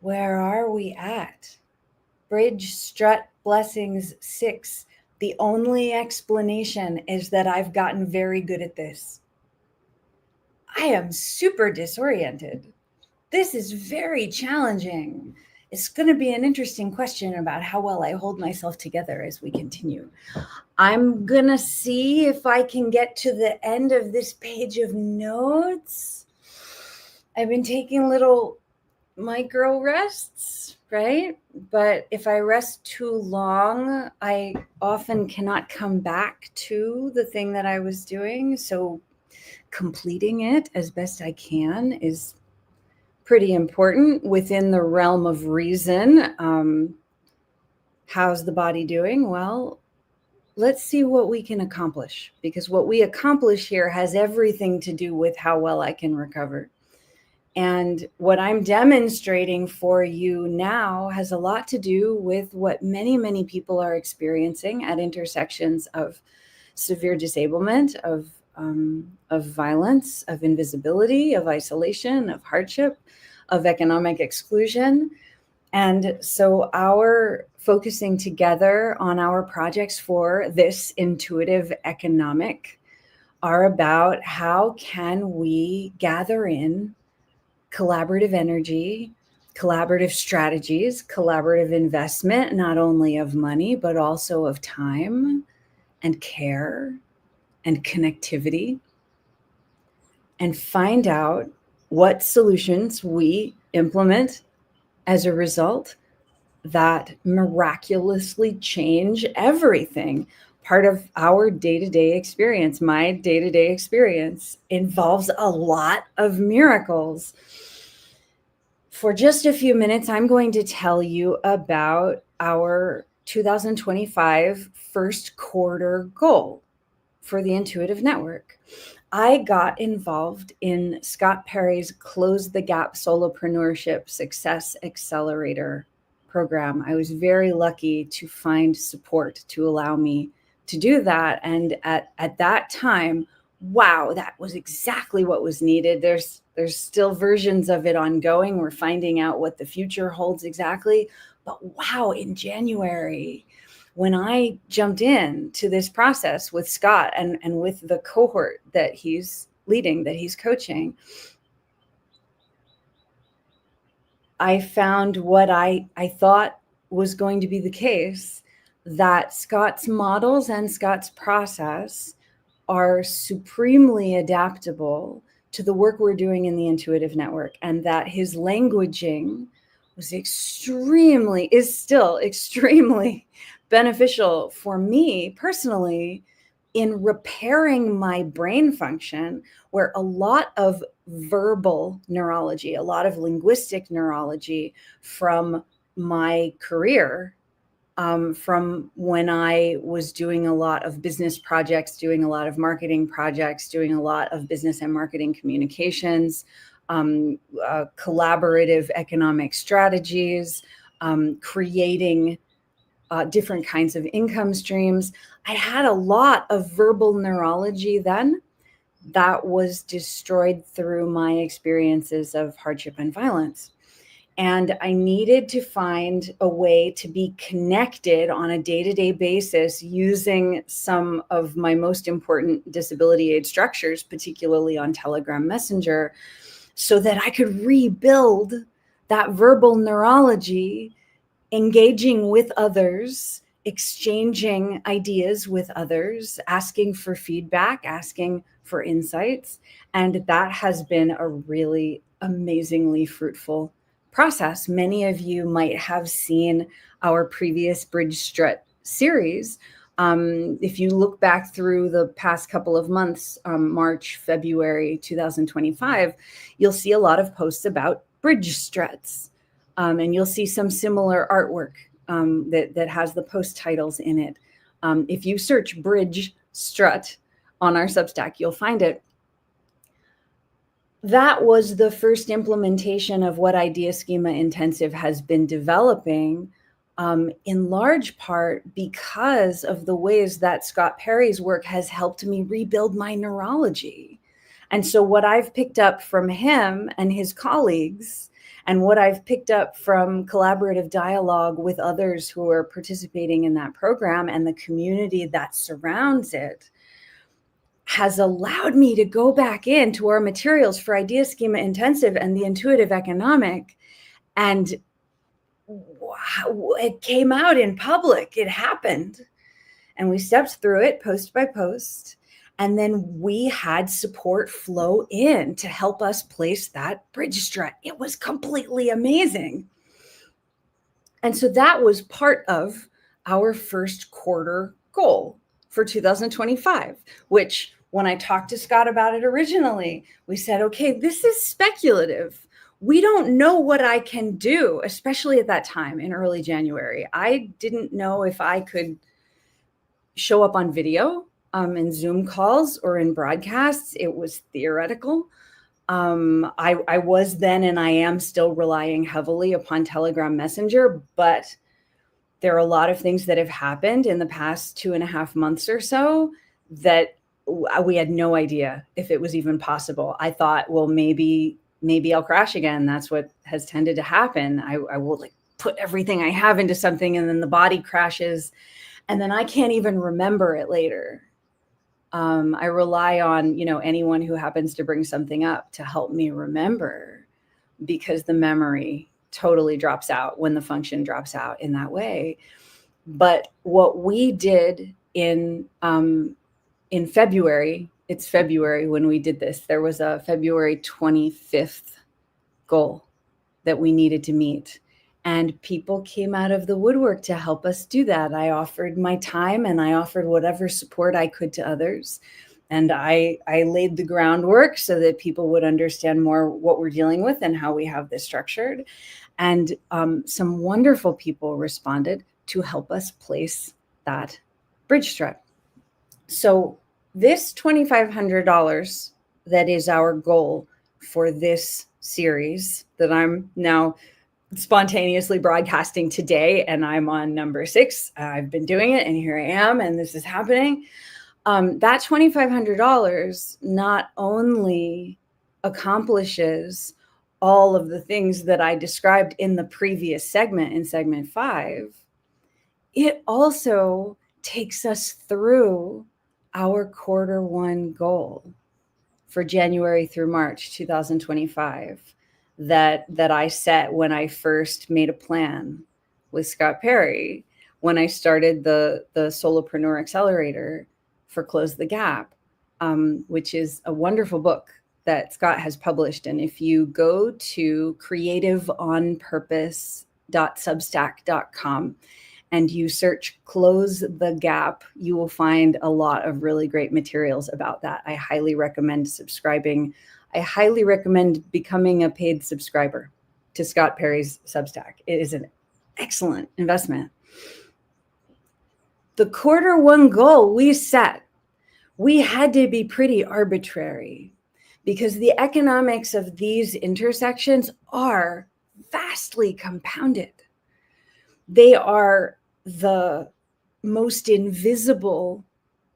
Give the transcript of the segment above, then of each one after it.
Where are we at? Bridge, strut, blessings, 6. The only explanation is that I've gotten very good at this. I am super disoriented. This is very challenging. It's going to be an interesting question about how well I hold myself together as we continue. I'm going to see if I can get to the end of this page of notes. I've been taking little micro rests, right? But if I rest too long, I often cannot come back to the thing that I was doing. So completing it as best I can is pretty important within the realm of reason. How's the body doing? Well, let's see what we can accomplish, because what we accomplish here has everything to do with how well I can recover. And what I'm demonstrating for you now has a lot to do with what many, many people are experiencing at intersections of severe disablement, of violence, of invisibility, of isolation, of hardship, of economic exclusion. And so our focusing together on our projects for this intuitive economic are about how can we gather in collaborative energy, collaborative strategies, collaborative investment, not only of money, but also of time and care and connectivity, and find out what solutions we implement as a result that miraculously change everything. Part of our day-to-day experience, my day-to-day experience, involves a lot of miracles. For just a few minutes, I'm going to tell you about our 2025 first quarter goal for the Intuitive Network. I got involved in Scott Perry's Close the Gap Solopreneurship Success Accelerator program. I was very lucky to find support to allow me to do that. And at that time, wow, that was exactly what was needed. There's still versions of it ongoing. We're finding out what the future holds exactly. But wow, in January, when I jumped in to this process with Scott and with the cohort that he's leading, that he's coaching, I found what I thought was going to be the case, that Scott's models and Scott's process are supremely adaptable to the work we're doing in the Intuitive Network, and that his languaging is still extremely beneficial for me personally in repairing my brain function, where a lot of verbal neurology, a lot of linguistic neurology from my career, from when I was doing a lot of business projects, doing a lot of marketing projects, doing a lot of business and marketing communications, collaborative economic strategies, creating different kinds of income streams. I had a lot of verbal neurology then that was destroyed through my experiences of hardship and violence. And I needed to find a way to be connected on a day-to-day basis using some of my most important disability aid structures, particularly on Telegram Messenger, so that I could rebuild that verbal neurology, engaging with others, exchanging ideas with others, asking for feedback, asking for insights. And that has been a really amazingly fruitful process. Many of you might have seen our previous Bridge Strut series. If you look back through the past couple of months, March, February 2025, you'll see a lot of posts about bridge struts. And you'll see some similar artwork that has the post titles in it. If you search Bridge Strut on our Substack, you'll find it. That was the first implementation of what Idea Schema Intensive has been developing, in large part because of the ways that Scott Perry's work has helped me rebuild my neurology. And so what I've picked up from him and his colleagues, And what I've picked up from collaborative dialogue with others who are participating in that program and the community that surrounds it has allowed me to go back into our materials for idea schema intensive and the intuitive economic. And wow, it came out in public. It happened. And we stepped through it post by post. And then we had support flow in to help us place that bridge strut. It was completely amazing. And so that was part of our first quarter goal for 2025, which when I talked to Scott about it originally, we said, okay, this is speculative. We don't know what I can do, especially at that time in early January. I didn't know if I could show up on video in Zoom calls or in broadcasts. It was theoretical. I was then, and I am still relying heavily upon Telegram Messenger, but there are a lot of things that have happened in the past 2.5 months or so that we had no idea if it was even possible. I thought, well, maybe I'll crash again. That's what has tended to happen. I will like put everything I have into something and then the body crashes and then I can't even remember it later. I rely on, anyone who happens to bring something up to help me remember, because the memory totally drops out when the function drops out in that way. But what we did in February, it's February when we did this, there was a February 25th goal that we needed to meet. And people came out of the woodwork to help us do that. I offered my time and I offered whatever support I could to others. And I laid the groundwork so that people would understand more what we're dealing with and how we have this structured. And some wonderful people responded to help us place that bridge strut. So this $2,500 that is our goal for this series that I'm now spontaneously broadcasting today, and I'm on number 6. I've been doing it and here I am and this is happening. That $2,500 not only accomplishes all of the things that I described in the previous segment, in segment 5, it also takes us through our quarter 1 goal for January through March 2025 that I set when I first made a plan with Scott Perry, when I started the Solopreneur Accelerator for Close the Gap, which is a wonderful book that Scott has published. And if you go to creativeonpurpose.substack.com and you search Close the Gap, you will find a lot of really great materials about that. I highly recommend subscribing. I highly recommend becoming a paid subscriber to Scott Perry's Substack. It is an excellent investment. The quarter 1 goal we set, we had to be pretty arbitrary because the economics of these intersections are vastly compounded. They are the most invisible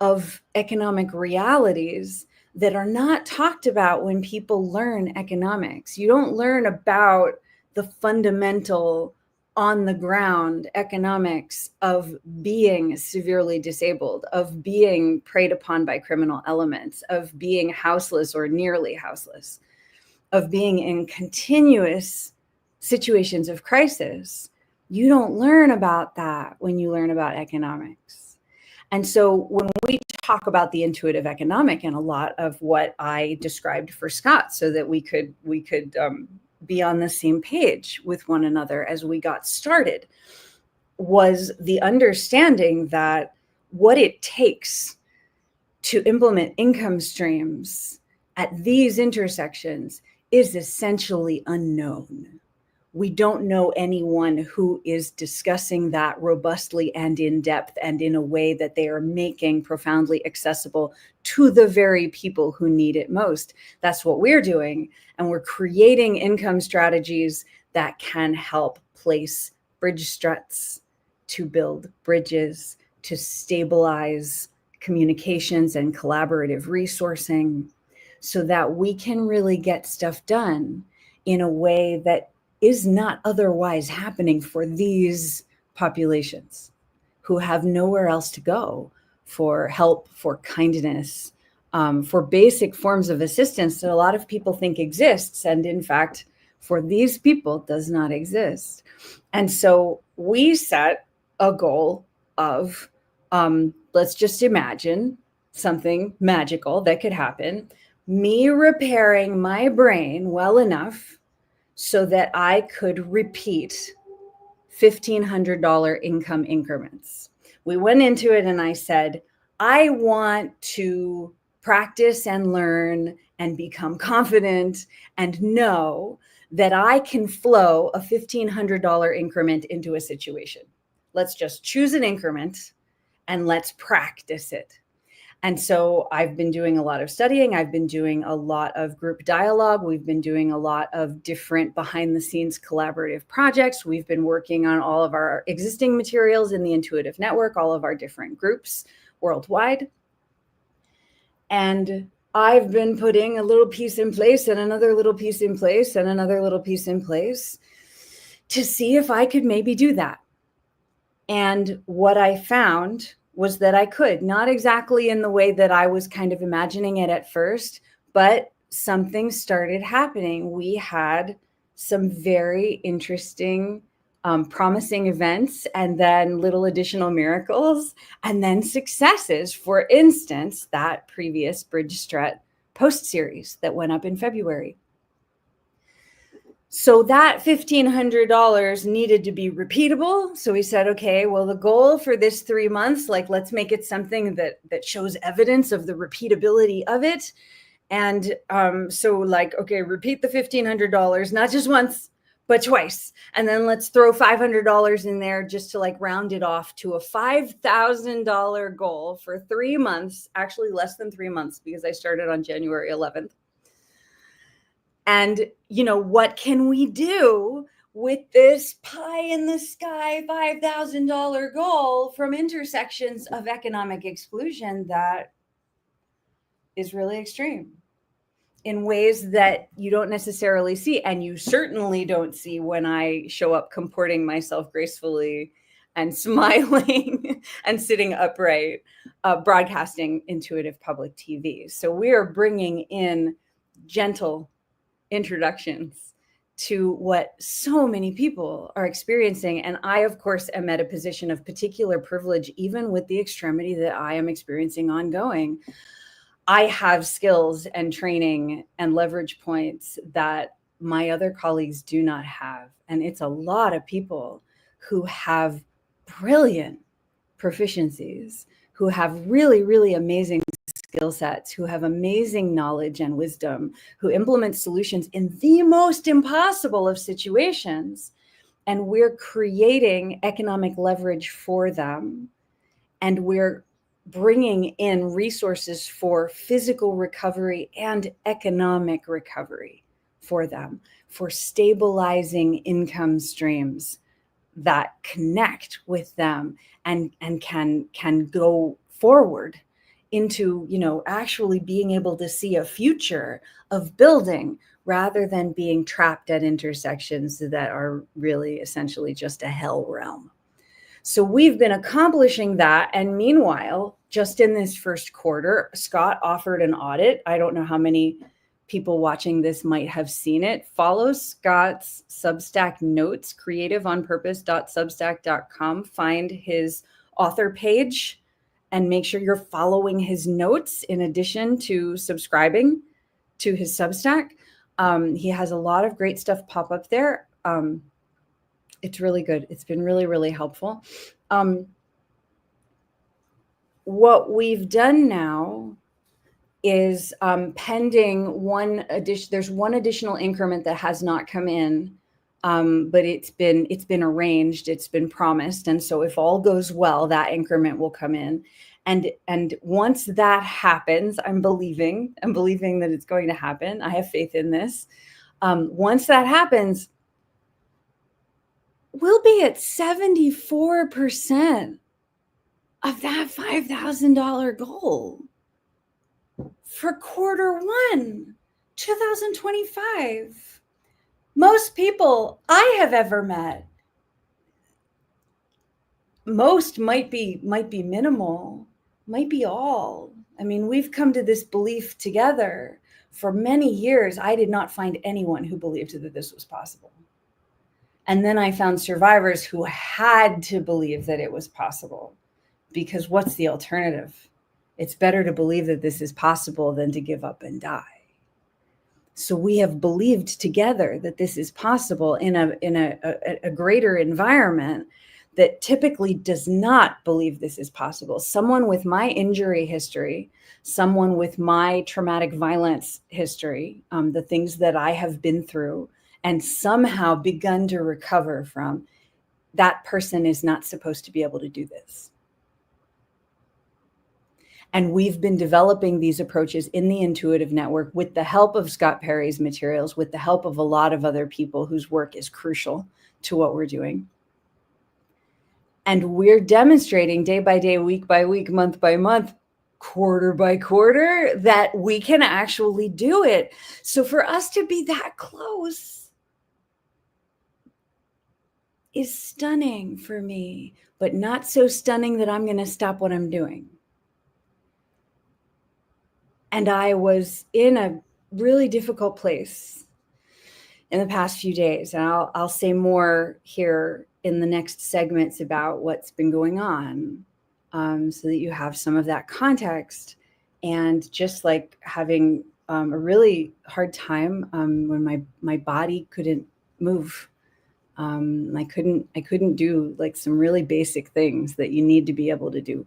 of economic realities that are not talked about when people learn economics. You don't learn about the fundamental on the ground economics of being severely disabled, of being preyed upon by criminal elements, of being houseless or nearly houseless, of being in continuous situations of crisis. You don't learn about that when you learn about economics. And so when we talk about the intuitive economic, and a lot of what I described for Scott so that we could be on the same page with one another as we got started, was the understanding that what it takes to implement income streams at these intersections is essentially unknown. We don't know anyone who is discussing that robustly and in depth and in a way that they are making profoundly accessible to the very people who need it most. That's what we're doing. And we're creating income strategies that can help place bridge struts, to build bridges, to stabilize communications and collaborative resourcing so that we can really get stuff done in a way that is not otherwise happening for these populations who have nowhere else to go for help, for kindness, for basic forms of assistance that a lot of people think exists, and in fact, for these people does not exist. And so we set a goal of, let's just imagine something magical that could happen, me repairing my brain well enough so that I could repeat $1,500 income increments. We went into it and I said, I want to practice and learn and become confident and know that I can flow a $1,500 increment into a situation. Let's just choose an increment and let's practice it. And so I've been doing a lot of studying. I've been doing a lot of group dialogue. We've been doing a lot of different behind the scenes collaborative projects. We've been working on all of our existing materials in the Intuitive Network, all of our different groups worldwide. And I've been putting a little piece in place and another little piece in place and another little piece in place to see if I could maybe do that. And what I found was that I could, not exactly in the way that I was kind of imagining it at first, but something started happening. We had some very interesting, promising events, and then little additional miracles, and then successes. For instance, that previous Bridge Strut post series that went up in February. So that $1,500 needed to be repeatable. So we said, okay, well, the goal for this 3 months, like, let's make it something that shows evidence of the repeatability of it. And so like, okay, repeat the $1,500, not just once, but twice. And then let's throw $500 in there just to like round it off to a $5,000 goal for 3 months, actually less than 3 months, because I started on January 11th. And, you know, what can we do with this pie in the sky $5,000 goal from intersections of economic exclusion that is really extreme in ways that you don't necessarily see? And you certainly don't see when I show up comporting myself gracefully and smiling and sitting upright, broadcasting intuitive public TV. So we are bringing in gentle introductions to what so many people are experiencing. And I, of course, am at a position of particular privilege, even with the extremity that I am experiencing ongoing. I have skills and training and leverage points that my other colleagues do not have. And it's a lot of people who have brilliant proficiencies, who have really, really amazing skill sets, who have amazing knowledge and wisdom, who implement solutions in the most impossible of situations. And we're creating economic leverage for them. And we're bringing in resources for physical recovery and economic recovery for them, for stabilizing income streams that connect with them and can go forward into, you know, actually being able to see a future of building rather than being trapped at intersections that are really essentially just a hell realm. So we've been accomplishing that. And meanwhile, just in this first quarter, Scott offered an audit. I don't know how many people watching this might have seen it. Follow Scott's Substack notes, creativeonpurpose.substack.com. Find his author page and make sure you're following his notes in addition to subscribing to his Substack. He has a lot of great stuff pop up there. It's really good. It's been really, really helpful. What we've done now is pending one addition. There's one additional increment that has not come in, but it's been arranged. It's been promised, and so if all goes well, that increment will come in. And once that happens, I'm believing that it's going to happen. I have faith in this. Once that happens, we'll be at 74% of that $5,000 goal for quarter one, 2025. Most people I have ever met, most might be minimal, might be all. I mean, we've come to this belief together. For many years, I did not find anyone who believed that this was possible. And then I found survivors who had to believe that it was possible, because what's the alternative? It's better to believe that this is possible than to give up and die. So we have believed together that this is possible in a greater environment that typically does not believe this is possible. Someone with my injury history, someone with my traumatic violence history, the things that I have been through and somehow begun to recover from, that person is not supposed to be able to do this. And we've been developing these approaches in the Intuitive Network with the help of Scott Perry's materials, with the help of a lot of other people whose work is crucial to what we're doing. And we're demonstrating day by day, week by week, month by month, quarter by quarter, that we can actually do it. So for us to be that close is stunning for me, but not so stunning that I'm going to stop what I'm doing. And I was in a really difficult place in the past few days. And I'll say more here in the next segments about what's been going on, so that you have some of that context. And just like having a really hard time when my body couldn't move. I couldn't do like some really basic things that you need to be able to do.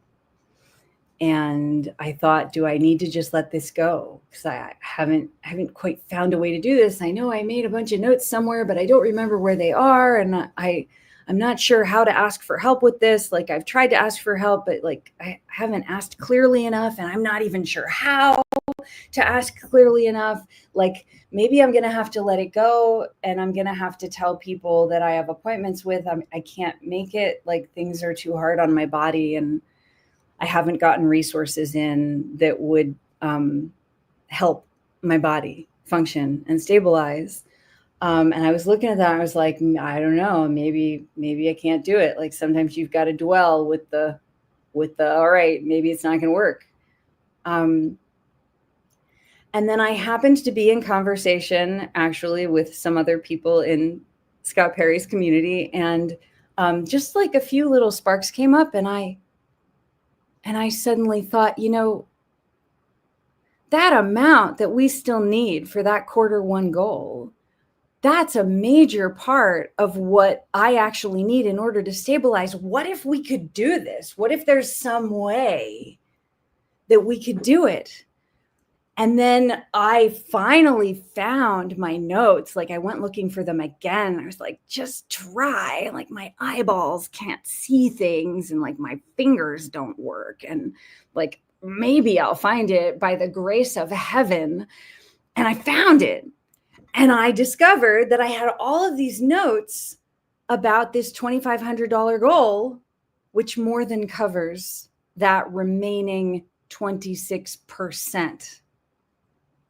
And I thought, do I need to just let this go? Because I haven't quite found a way to do this. I know I made a bunch of notes somewhere, but I don't remember where they are. And I'm not sure how to ask for help with this. Like, I've tried to ask for help, but like I haven't asked clearly enough. And I'm not even sure how to ask clearly enough. Like, maybe I'm going to have to let it go. And I'm going to have to tell people that I have appointments with. I can't make it. Like, things are too hard on my body. And I haven't gotten resources in that would help my body function and stabilize. And I was looking at that. I was like, I don't know, maybe I can't do it. Like, sometimes you've got to dwell with the, all right, maybe it's not going to work. And then I happened to be in conversation actually with some other people in Scott Perry's community. And just like a few little sparks came up, and I suddenly thought, that amount that we still need for that Q1 goal, that's a major part of what I actually need in order to stabilize. What if we could do this? What if there's some way that we could do it? And then I finally found my notes. Like, I went looking for them again. I was like, just try. Like, my eyeballs can't see things, and like my fingers don't work. And like, maybe I'll find it by the grace of heaven. And I found it. And I discovered that I had all of these notes about this $2,500 goal, which more than covers that remaining 26%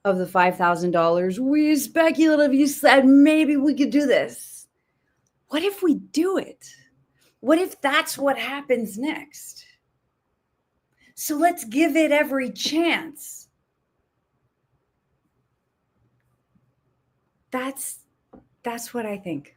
of the $5,000. We speculatively said, maybe we could do this. What if we do it? What if that's what happens next? So let's give it every chance. That's what I think.